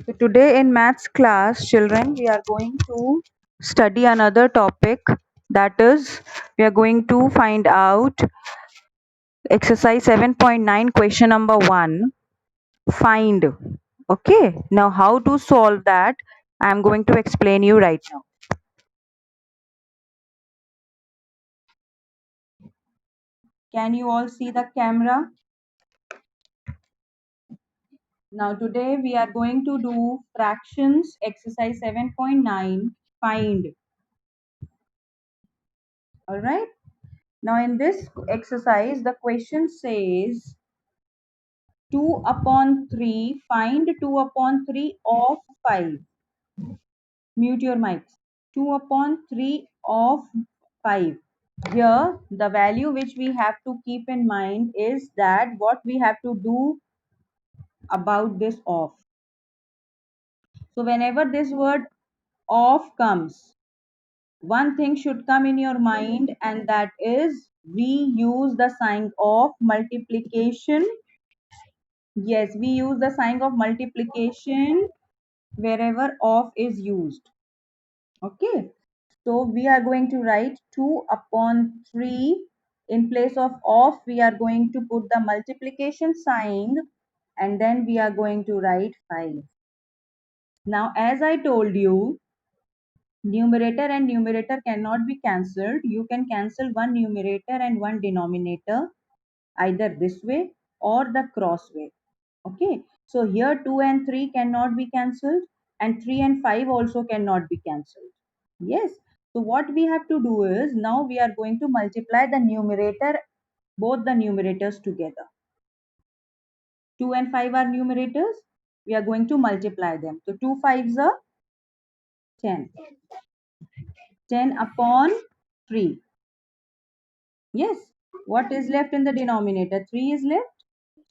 So today in maths class, children, we are going to study another topic, that is, we are going to find out exercise 7.9 question number 1, find. Okay, now how to solve that, I am going to explain you right now. Can you all see the camera? Now today we are going to do fractions exercise 7.9, find. All right. Now in this exercise, the question says 2 upon 3, find 2 upon 3 of 5. Mute your mics. 2 upon 3 of 5. Here, the value which we have to keep in mind is that what we have to do about this of. So whenever this word of comes, one thing should come in your mind, and that is we use the sign of multiplication. Yes, we use the sign of multiplication wherever of is used. Okay, so we are going to write 2 upon 3. In place of we are going to put the multiplication sign, and then we are going to write 5. Now as I told you, numerator and numerator cannot be cancelled. You can cancel one numerator and one denominator either this way or the cross way. Okay, so here 2 and 3 cannot be cancelled, and 3 and 5 also cannot be cancelled. Yes, so what we have to do is now we are going to multiply the numerator, both the numerators together. 2 and 5 are numerators, we are going to multiply them. So 2 5s are 10. 10 upon 3. Yes, what is left in the denominator? 3 is left.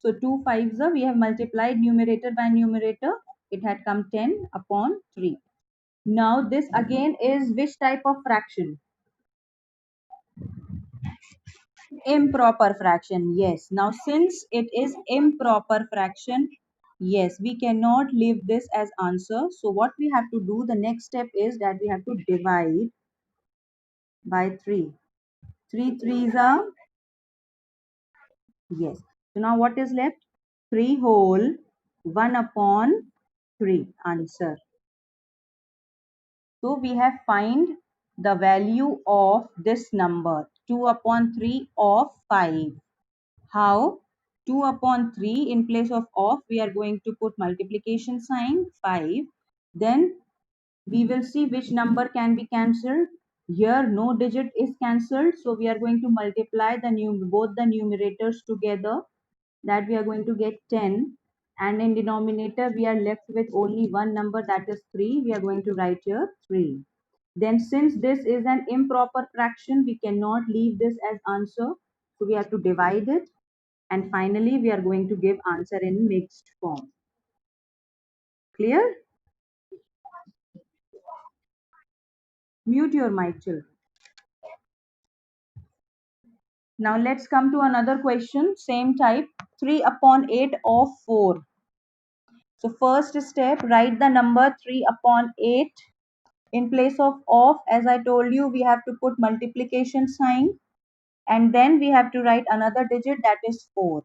So 2 5s are, we have multiplied numerator by numerator. It had come 10 upon 3. Now this again is which type of fraction? Improper fraction. Yes. Now since it is improper fraction, yes, we cannot leave this as answer. So what we have to do, the next step is that we have to divide by 3. 3 threes are, yes. So now what is left? 3 whole 1 upon 3 answer. So we have find the value of this number 2 upon 3 of 5. How? 2 upon 3, in place of we are going to put multiplication sign 5. Then we will see which number can be cancelled. Here no digit is cancelled, so we are going to multiply both the numerators together, that we are going to get 10, and in denominator we are left with only one number, that is 3. We are going to write here 3. Then since this is an improper fraction, we cannot leave this as answer, so we have to divide it, and finally we are going to give answer in mixed form. Clear? Mute your mic, children. Now let's come to another question, same type. 3 upon 8 of 4. So first step, write the number 3 upon 8. In place of, as I told you, we have to put multiplication sign, and then we have to write another digit, that is 4.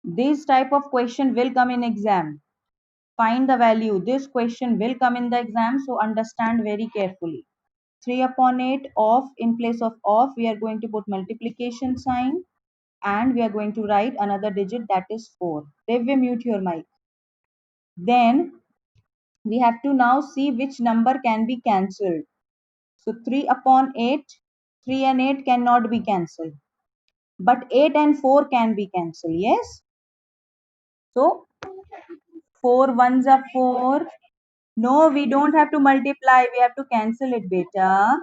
This type of question will come in exam. Find the value. This question will come in the exam, so understand very carefully. 3 upon 8 of, in place of we are going to put multiplication sign, and we are going to write another digit, that is 4. Devya, mute your mic. Then we have to now see which number can be cancelled. So 3 upon 8, 3 and 8 cannot be cancelled. But 8 and 4 can be cancelled, yes? So 4 ones are 4. No, we don't have to multiply. We have to cancel it, beta.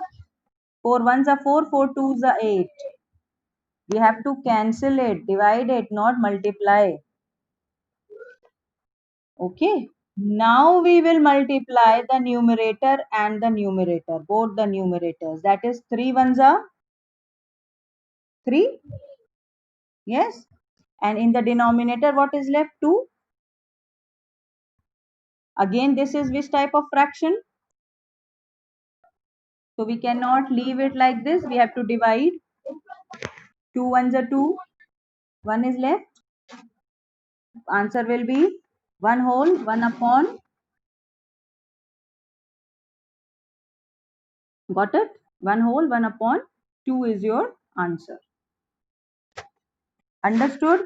4 ones are 4, 4 twos are 8. We have to cancel it, divide it, not multiply. Okay. Now we will multiply the numerator and the numerator, both the numerators. That is 3 ones are 3. Yes. And in the denominator, what is left? 2. Again, this is which type of fraction? So we cannot leave it like this. We have to divide. 2 ones are 2. 1 is left. Answer will be 1 whole 1 upon. Got it? 1 whole 1 upon 2 is your answer. Understood?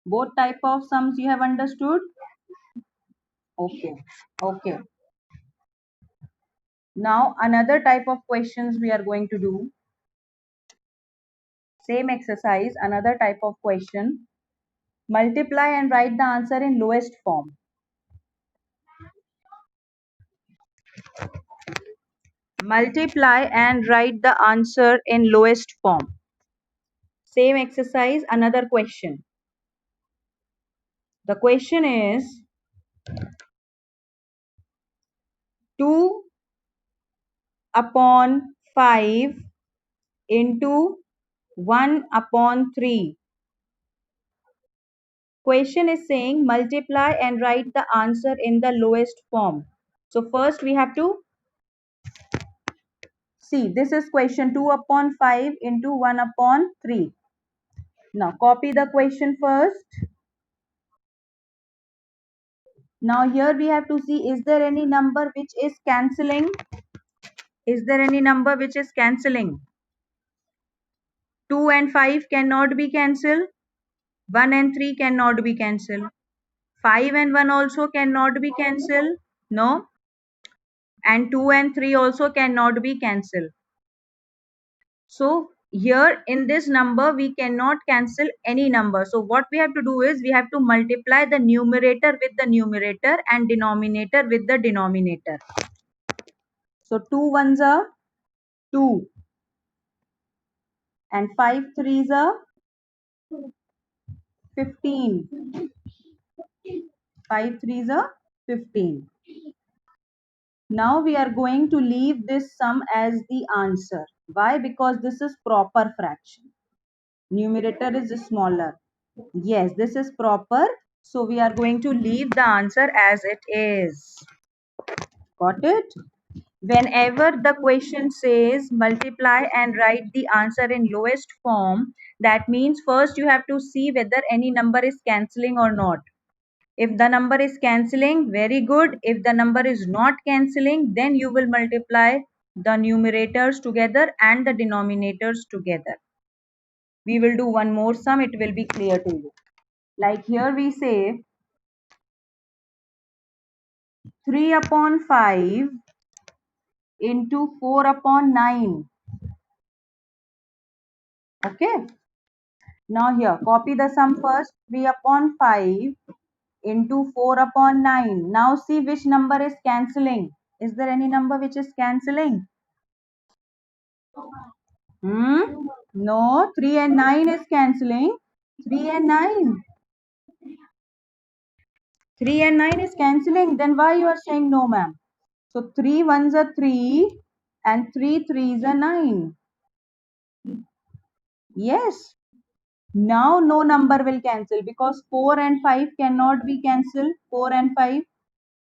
Both type of sums you have understood? Okay. Okay. Now another type of questions we are going to do. Same exercise, another type of question. Multiply and write the answer in lowest form. Multiply and write the answer in lowest form. Same exercise, another question. The question is 2 upon 5 into 1 upon 3. Question is saying multiply and write the answer in the lowest form. So first we have to see, this is question 2 upon 5 into 1 upon 3. Now copy the question first. Now here we have to see, is there any number which is cancelling? Is there any number which is cancelling? 2 and 5 cannot be cancelled. 1 and 3 cannot be cancelled. 5 and 1 also cannot be cancelled. No. And 2 and 3 also cannot be cancelled. So here in this number we cannot cancel any number. So what we have to do is we have to multiply the numerator with the numerator and denominator with the denominator. So 2 ones are 2 and 5 threes are 15. 5 threes are 15. Now we are going to leave this sum as the answer. Why? Because this is proper fraction. Numerator is smaller. Yes, this is proper. So we are going to leave the answer as it is. Got it? Whenever the question says multiply and write the answer in lowest form, that means first you have to see whether any number is cancelling or not. If the number is cancelling, very good. If the number is not cancelling, then you will multiply the numerators together and the denominators together. We will do one more sum, it will be clear to you. Like here we say 3 upon 5 into 4 upon 9. Okay. Now here, copy the sum first. 3 upon 5 into 4 upon 9. Now see which number is cancelling. Is there any number which is cancelling? No, 3 and 9 is cancelling. 3 and 9. 3 and 9 is cancelling. Then why you are saying no, ma'am? So 3 ones are 3 and 3 threes are 9. Yes. Now no number will cancel because 4 and 5 cannot be cancelled. 4 and 5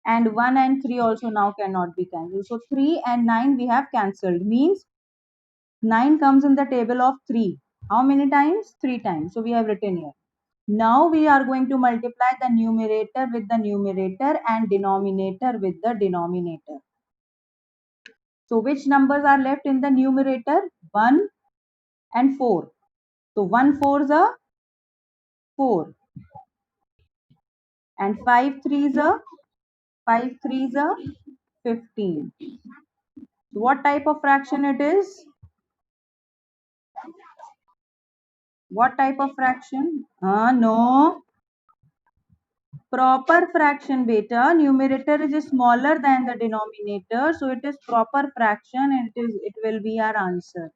and 1 and 3 also now cannot be cancelled. So 3 and 9 we have cancelled. Means 9 comes in the table of 3. How many times? 3 times. So we have written here. Now we are going to multiply the numerator with the numerator and denominator with the denominator. So which numbers are left in the numerator? 1 and 4. So 1 fours are 4 and 5 threes are 15. So what type of fraction it is? What type of fraction? No. Proper fraction, beta. Numerator is smaller than the denominator, so it is proper fraction and it will be our answer.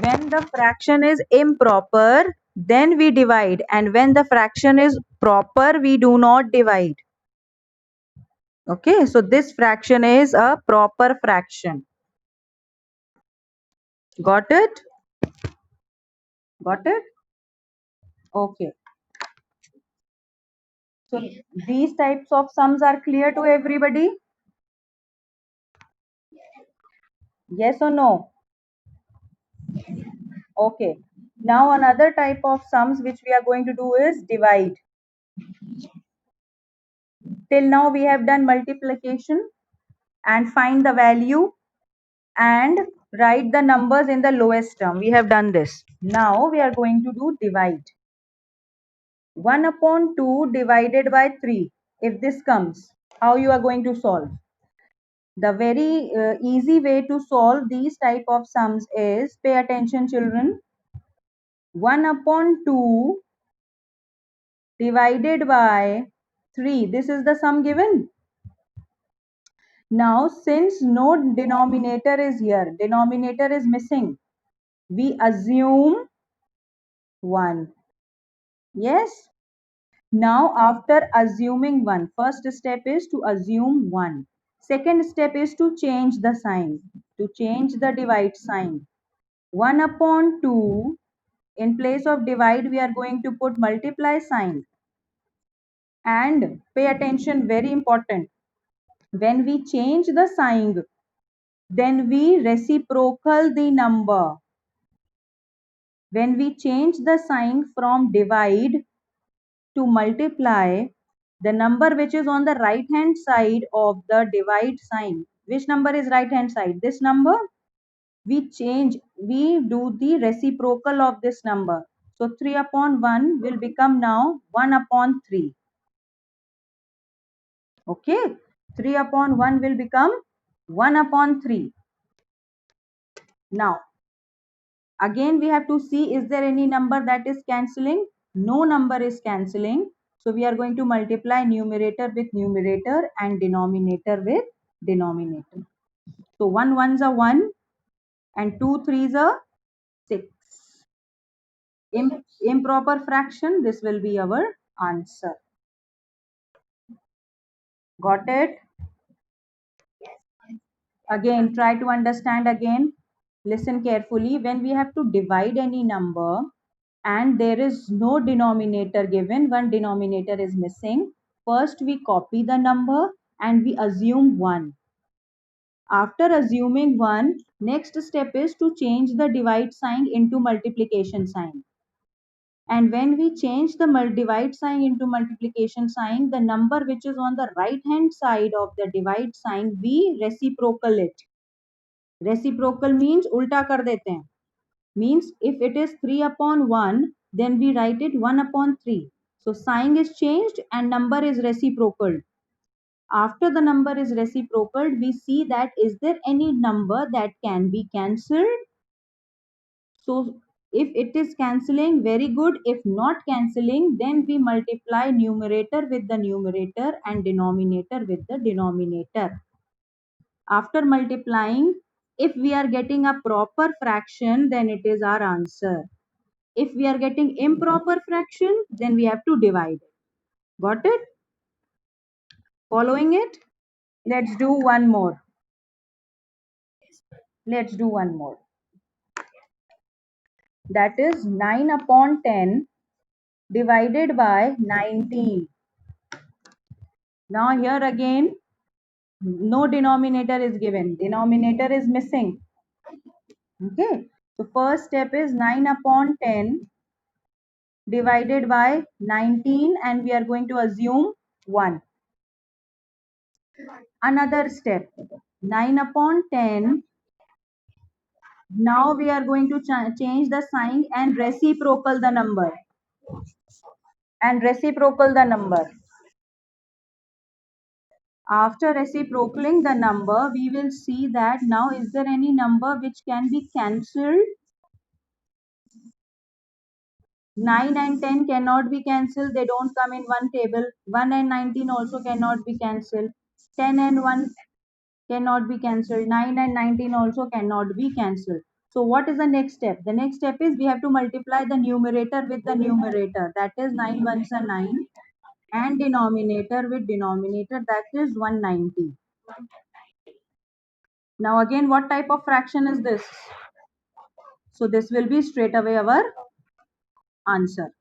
When the fraction is improper, then we divide, and when the fraction is proper, we do not divide. Okay, so this fraction is a proper fraction. Got it? Got it? Okay. So these types of sums are clear to everybody? Yes or no? Okay. Now another type of sums which we are going to do is divide. Till now we have done multiplication and find the value and write the numbers in the lowest term. We have done this. Now we are going to do divide. 1 upon 2 divided by 3. If this comes, how you are going to solve? The very easy way to solve these type of sums is, pay attention children, 1 upon 2 divided by 3. This is the sum given. Now since no denominator is here, denominator is missing, we assume 1. Yes. Now after assuming 1, first step is to assume 1. Second step is to change the sign, to change the divide sign. 1 upon 2, in place of divide we are going to put multiply sign. And pay attention, very important, when we change the sign, then we reciprocal the number. When we change the sign from divide to multiply, the number which is on the right hand side of the divide sign, which number is right hand side? This number. We change, we do the reciprocal of this number. So 3 upon 1 will become now 1 upon 3. Okay, 3 upon 1 will become 1 upon 3. Now again we have to see, is there any number that is cancelling? No number is cancelling. So we are going to multiply numerator with numerator and denominator with denominator. So 1 ones are 1 and 2 threes are 6. Improper fraction, this will be our answer. Got it? Again, try to understand again. Listen carefully. When we have to divide any number and there is no denominator given, one denominator is missing, first we copy the number and we assume 1. After assuming 1, next step is to change the divide sign into multiplication sign. And when we change the divide sign into multiplication sign, the number which is on the right hand side of the divide sign, we reciprocal it. Reciprocal means ulta kar dete hain. Means if it is 3 upon 1, then we write it 1 upon 3. So sign is changed and number is reciprocal. After the number is reciprocal, we see that is there any number that can be cancelled. So if it is cancelling, very good. If not cancelling, then we multiply numerator with the numerator and denominator with the denominator. After multiplying, if we are getting a proper fraction, then it is our answer. If we are getting improper fraction, then we have to divide. Got it? Following it? Let's do one more. Let's do one more. That is 9 upon 10 divided by 19. Now here again, no denominator is given. Denominator is missing. Okay. So first step is 9 upon 10 divided by 19 and we are going to assume 1. Another step, 9 upon 10. Now we are going to change the sign and reciprocal the number. And reciprocal the number. After reciprocaling the number, we will see that now is there any number which can be cancelled? 9 and 10 cannot be cancelled. They don't come in one table. 1 and 19 also cannot be cancelled. 10 and 1 cannot be cancelled. 9 and 19 also cannot be cancelled. So what is the next step? The next step is we have to multiply the numerator with the numerator. That is 9 ones are 9. And denominator with denominator, that is 190. Now again, what type of fraction is this? So this will be straight away our answer.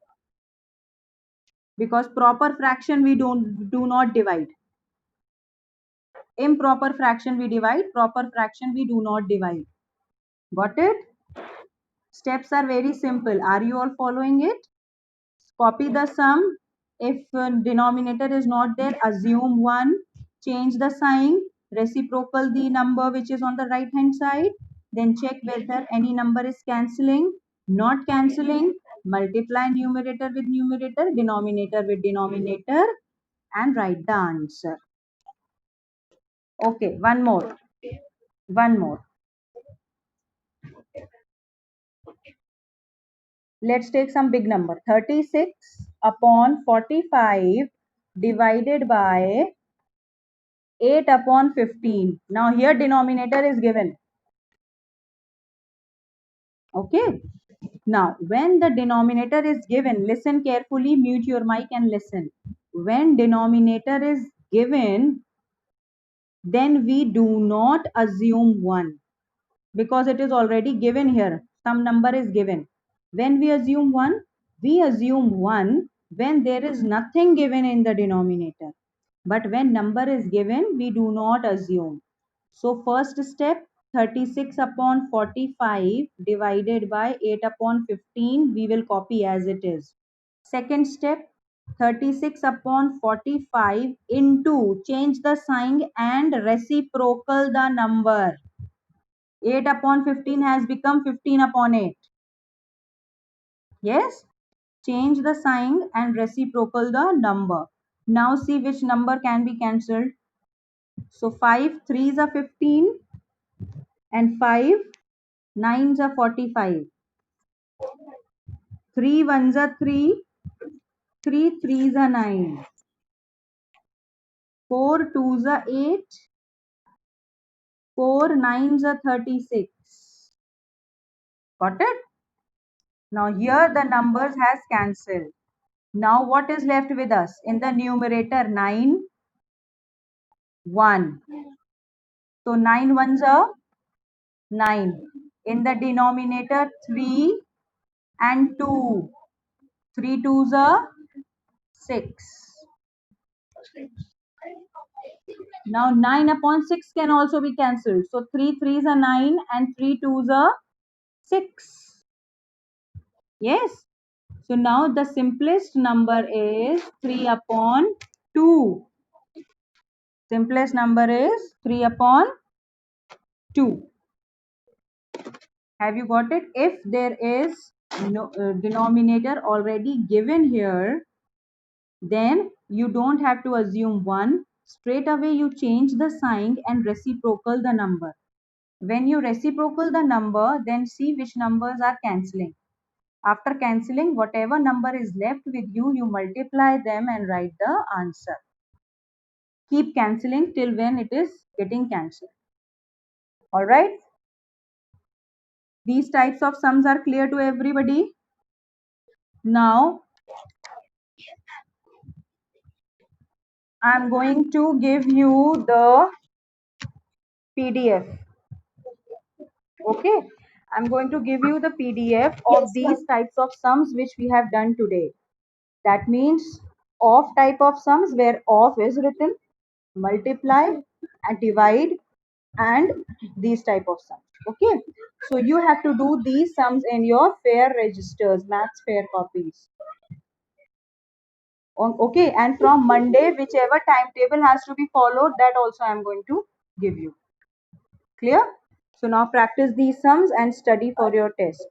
because proper fraction we do not divide. Improper fraction we divide, proper fraction we do not divide. Got it? Steps are very simple. Are you all following it? Copy the sum. If denominator is not there, assume 1. Change the sign. Reciprocal the number which is on the right hand side. Then check whether any number is cancelling. Not cancelling. Multiply numerator with numerator, denominator with denominator, and write the answer. Okay, one more. One more. Let's take some big number. 36 upon 45 divided by 8 upon 15. Now here denominator is given. Okay. Now when the denominator is given, listen carefully, mute your mic and listen. When denominator is given, then we do not assume 1 because it is already given here. Some number is given. When we assume 1, we assume 1 when there is nothing given in the denominator. But when number is given, we do not assume. So first step, 36 upon 45 divided by 8 upon 15, we will copy as it is. Second step, 36 upon 45 into, change the sign and reciprocal the number. 8 upon 15 has become 15 upon 8. Yes? Change the sign and reciprocal the number. Now see which number can be cancelled. So 5 3s are 15 and 5 9s are 45. 3 1s are 3, 3 3s are 9, 4 2s are 8, 4 9s are 36. Got it? Now here the numbers has cancelled. Now what is left with us? In the numerator 9, 1. So 9 ones are 9. In the denominator 3 and 2. 3 twos are 6. Now 9 upon 6 can also be cancelled. So 3 threes are 9 and 3 twos are 6. Yes. So now the simplest number is 3 upon 2. Simplest number is 3 upon 2. Have you got it? If there is no denominator already given here, then you don't have to assume 1. Straight away you change the sign and reciprocal the number. When you reciprocal the number, then see which numbers are cancelling. After cancelling, whatever number is left with you, you multiply them and write the answer. Keep cancelling till when it is getting cancelled. Alright? These types of sums are clear to everybody. Now, I am going to give you the PDF. Okay, I'm going to give you the PDF of these types of sums which we have done today. That means of type of sums where of is written, multiply and divide, and these type of sums. Okay, so you have to do these sums in your fair registers, maths fair copies. Okay, and from Monday, whichever timetable has to be followed, that also I am going to give you. Clear? So now practice these sums and study for your test.